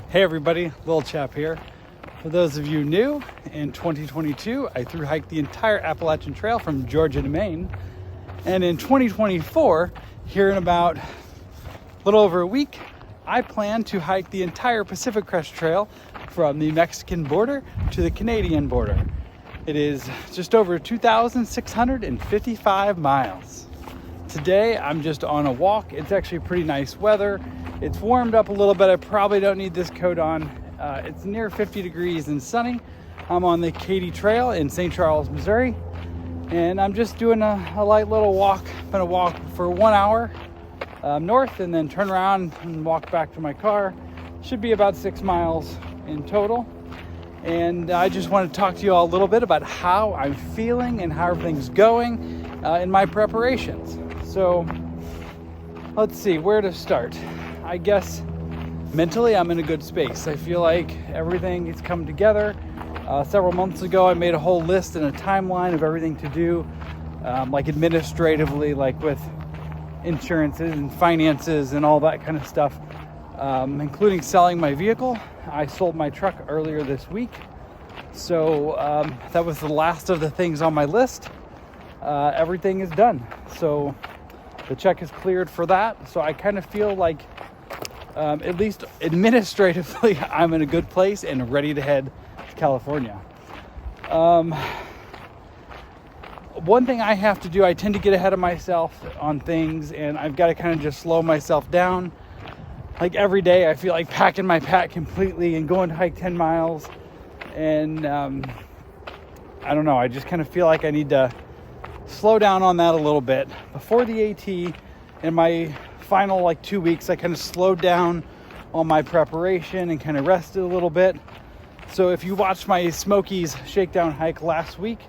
Hey everybody, Lil'Chap here. For those of you new, in 2022, I thru hiked the entire Appalachian Trail from Georgia to Maine. And in 2024, here in about a little over a week, I plan to hike the entire Pacific Crest Trail from the Mexican border to the Canadian border. It is just over 2,655 miles. Today, I'm just on a walk. It's actually pretty nice weather. It's warmed up a little bit. I probably don't need this coat on. It's near 50 degrees and sunny. I'm on the Katy Trail in St. Charles, Missouri. And I'm just doing a light little walk. I'm gonna walk for 1 hour north and then turn around and walk back to my car. Should be about 6 miles in total. And I just want to talk to you all a little bit about how I'm feeling and how everything's going in my preparations. So let's see where to start. I guess mentally I'm in a good space. I feel like everything has come together. Several months ago I made a whole list and a timeline of everything to do, like administratively, like with insurances and finances and all that kind of stuff, including selling my vehicle. I sold my truck earlier this week, so that was the last of the things on my list. Everything is done, so the check is cleared for that. So I kind of feel like at least administratively, I'm in a good place and ready to head to California. One thing I have to do, I tend to get ahead of myself on things, and I've got to kind of just slow myself down. Like every day, I feel like packing my pack completely and going to hike 10 miles. And I don't know, I just kind of feel like I need to slow down on that a little bit. Before the AT, in my final 2 weeks, I kind of slowed down on my preparation and kind of rested a little bit. So if you watched my Smokies shakedown hike last week,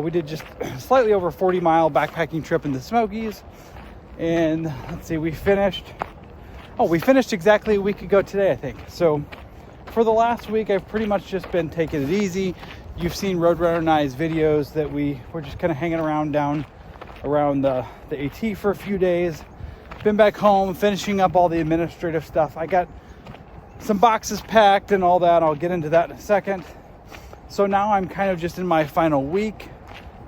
we did just slightly over 40-mile backpacking trip in the Smokies. And let's see, we finished exactly a week ago today, I think. So for the last week, I've pretty much just been taking it easy. You've seen Roadrunner and I's videos that we're just kind of hanging around down around the AT for a few days. Been back home, finishing up all the administrative stuff. I got some boxes packed and all that. I'll get into that in a second. So now I'm kind of just in my final week,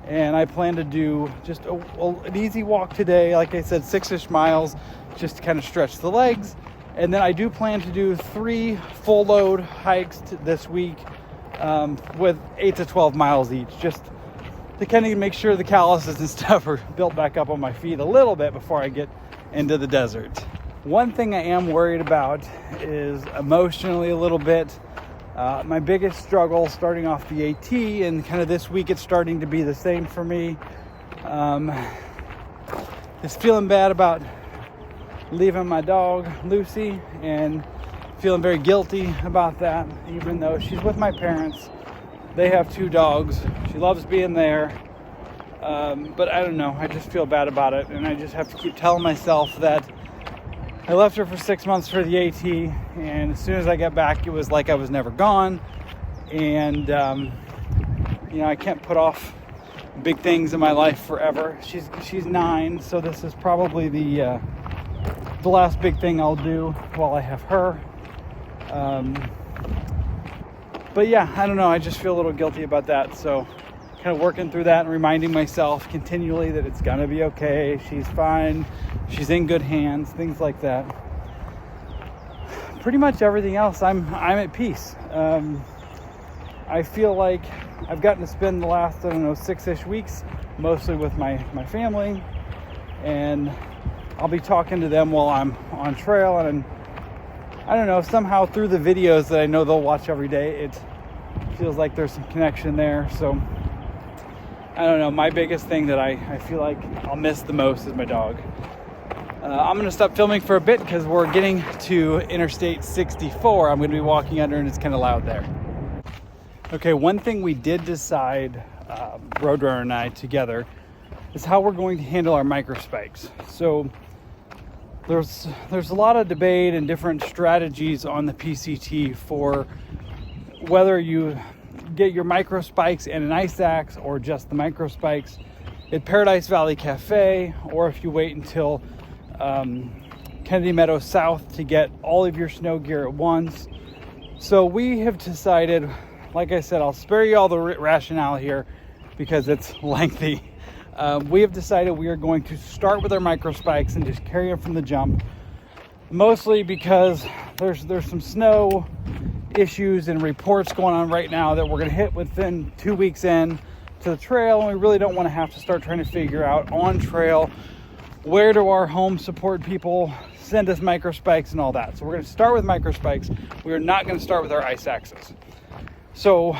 and I plan to do just an easy walk today. Like I said, 6-ish miles, just to kind of stretch the legs. And then I do plan to do 3 full load hikes this week with 8 to 12 miles each, just to kind of make sure the calluses and stuff are built back up on my feet a little bit before I get into the desert. One thing I am worried about is emotionally a little bit. My biggest struggle starting off the AT, and kind of this week it's starting to be the same for me, is feeling bad about leaving my dog Lucy, and feeling very guilty about that, even though she's with my parents. They have 2 dogs. She loves being there. But I don't know, I just feel bad about it, and I just have to keep telling myself that I left her for 6 months for the AT, and as soon as I got back, it was like I was never gone. And I can't put off big things in my life forever. She's 9, so this is probably the last big thing I'll do while I have her. But yeah, I don't know, I just feel a little guilty about that. So kind of working through that and reminding myself continually that it's gonna be okay. She's fine. She's in good hands, things like that. Pretty much everything else, I'm at peace. I feel like I've gotten to spend the last, 6-ish weeks mostly with my family, and I'll be talking to them while I'm on trail. And I don't know, somehow through the videos that I know they'll watch every day, it feels like there's some connection there. So I don't know, my biggest thing that I feel like I'll miss the most is my dog. I'm going to stop filming for a bit because we're getting to Interstate 64. I'm going to be walking under, and it's kind of loud there. Okay, one thing we did decide, Roadrunner and I together, is how we're going to handle our micro spikes. So there's a lot of debate and different strategies on the PCT for whether you get your micro spikes and an ice axe or just the micro spikes at Paradise Valley Cafe, or if you wait until Kennedy Meadows South to get all of your snow gear at once. So we have decided, like I said, I'll spare you all the rationale here because it's lengthy. We have decided we are going to start with our micro spikes and just carry them from the jump. Mostly because there's some snow issues and reports going on right now that we're going to hit within 2 weeks in to the trail, and we really don't want to have to start trying to figure out on trail where do our home support people send us micro spikes and all that. So we're going to start with micro spikes. We are not going to start with our ice axes. So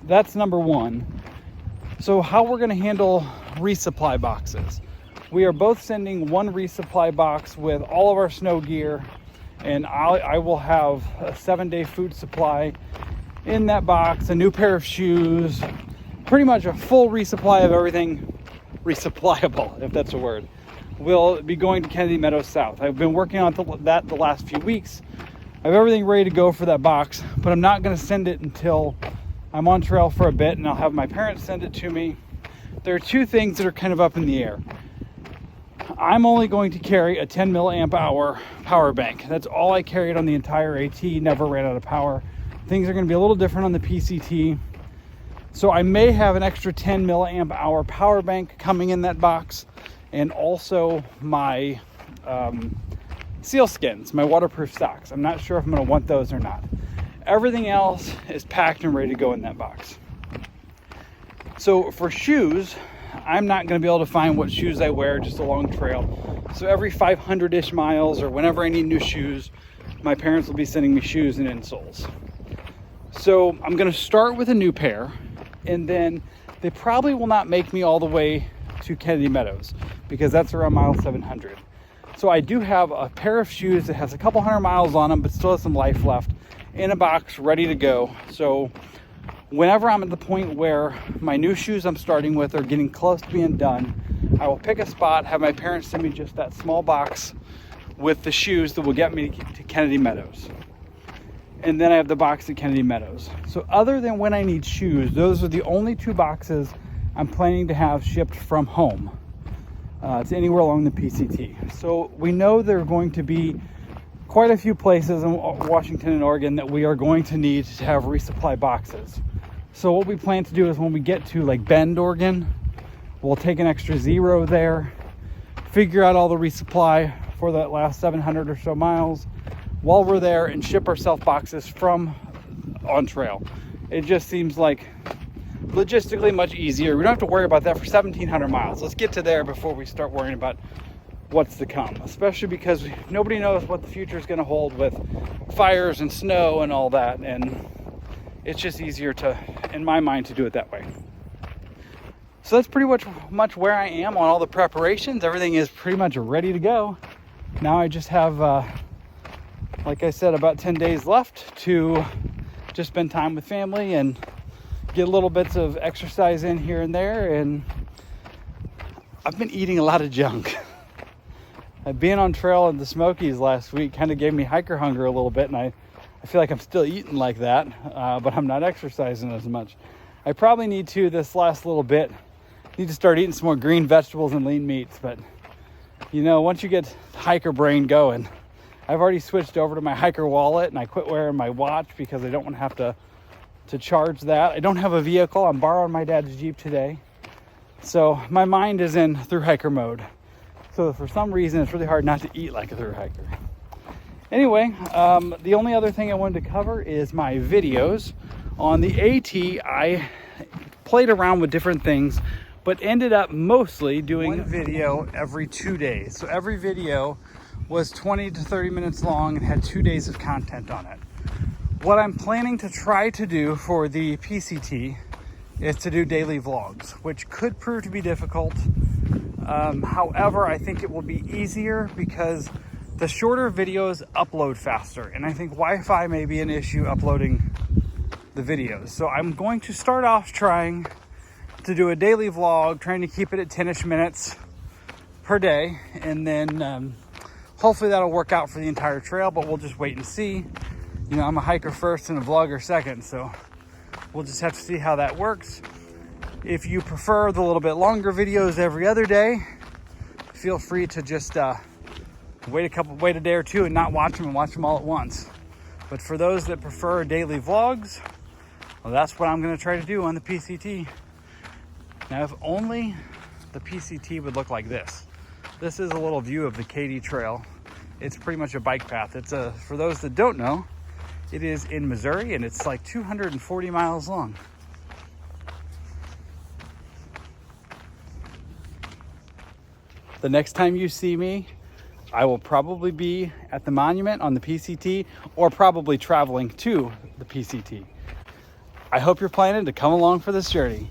that's number one. So how we're going to handle resupply boxes. We are both sending one resupply box with all of our snow gear, and I will have a 7-day food supply in that box, a new pair of shoes, pretty much a full resupply of everything resupplyable, if that's a word. We'll be going to Kennedy Meadows South. I've been working on that the last few weeks. I have everything ready to go for that box, but I'm not going to send it until I'm on trail for a bit, and I'll have my parents send it to me. There are two things that are kind of up in the air. I'm only going to carry a 10 milliamp hour power bank. That's all I carried on the entire AT, never ran out of power. Things are going to be a little different on the PCT. So I may have an extra 10 milliamp hour power bank coming in that box, and also my seal skins, my waterproof socks. I'm not sure if I'm going to want those or not. Everything else is packed and ready to go in that box. So for shoes, I'm not going to be able to find what shoes I wear just along trail. So every 500-ish miles or whenever I need new shoes, my parents will be sending me shoes and insoles. So I'm going to start with a new pair, and then they probably will not make me all the way to Kennedy Meadows because that's around mile 700. So I do have a pair of shoes that has a couple hundred miles on them but still has some life left in a box ready to go. So whenever I'm at the point where my new shoes I'm starting with are getting close to being done, I will pick a spot, have my parents send me just that small box with the shoes that will get me to Kennedy Meadows. And then I have the box at Kennedy Meadows. So other than when I need shoes, those are the only two boxes I'm planning to have shipped from home to anywhere along the PCT. So we know there are going to be quite a few places in Washington and Oregon that we are going to need to have resupply boxes. So what we plan to do is when we get to like Bend, Oregon, we'll take an extra 0 there, figure out all the resupply for that last 700 or so miles while we're there, and ship ourselves boxes from on trail. It just seems like logistically much easier. We don't have to worry about that for 1,700 miles. Let's get to there before we start worrying about what's to come, especially because nobody knows what the future is going to hold with fires and snow and all that, and it's just easier to, in my mind, to do it that way. So that's pretty much where I am on all the preparations. Everything is pretty much ready to go. Now I just have, like I said, about 10 days left to just spend time with family and get little bits of exercise in here and there. And I've been eating a lot of junk. Being on trail in the Smokies last week kind of gave me hiker hunger a little bit, and I feel like I'm still eating like that, but I'm not exercising as much. I probably need to, this last little bit, need to start eating some more green vegetables and lean meats. But you know, once you get hiker brain going, I've already switched over to my hiker wallet, and I quit wearing my watch because I don't want to have to charge that. I don't have a vehicle. I'm borrowing my dad's Jeep today, so my mind is in through hiker mode. So for some reason, it's really hard not to eat like a through hiker. Anyway, the only other thing I wanted to cover is my videos. On the AT, I played around with different things, but ended up mostly doing one video every 2 days. So every video was 20 to 30 minutes long and had 2 days of content on it. What I'm planning to try to do for the PCT is to do daily vlogs, which could prove to be difficult. However, I think it will be easier because the shorter videos upload faster, and I think Wi-Fi may be an issue uploading the videos. So I'm going to start off trying to do a daily vlog, trying to keep it at 10-ish minutes per day, and then hopefully that'll work out for the entire trail, but we'll just wait and see. You know, I'm a hiker first and a vlogger second, so we'll just have to see how that works. If you prefer the little bit longer videos every other day, feel free to just wait a day or two and not watch them and watch them all at once. But for those that prefer daily vlogs, well, that's what I'm going to try to do on the PCT. Now, if only the PCT would look like this. This is a little view of the Katy Trail. It's pretty much a bike path. For those that don't know, it is in Missouri and it's like 240 miles long. The next time you see me, I will probably be at the monument on the PCT or probably traveling to the PCT. I hope you're planning to come along for this journey.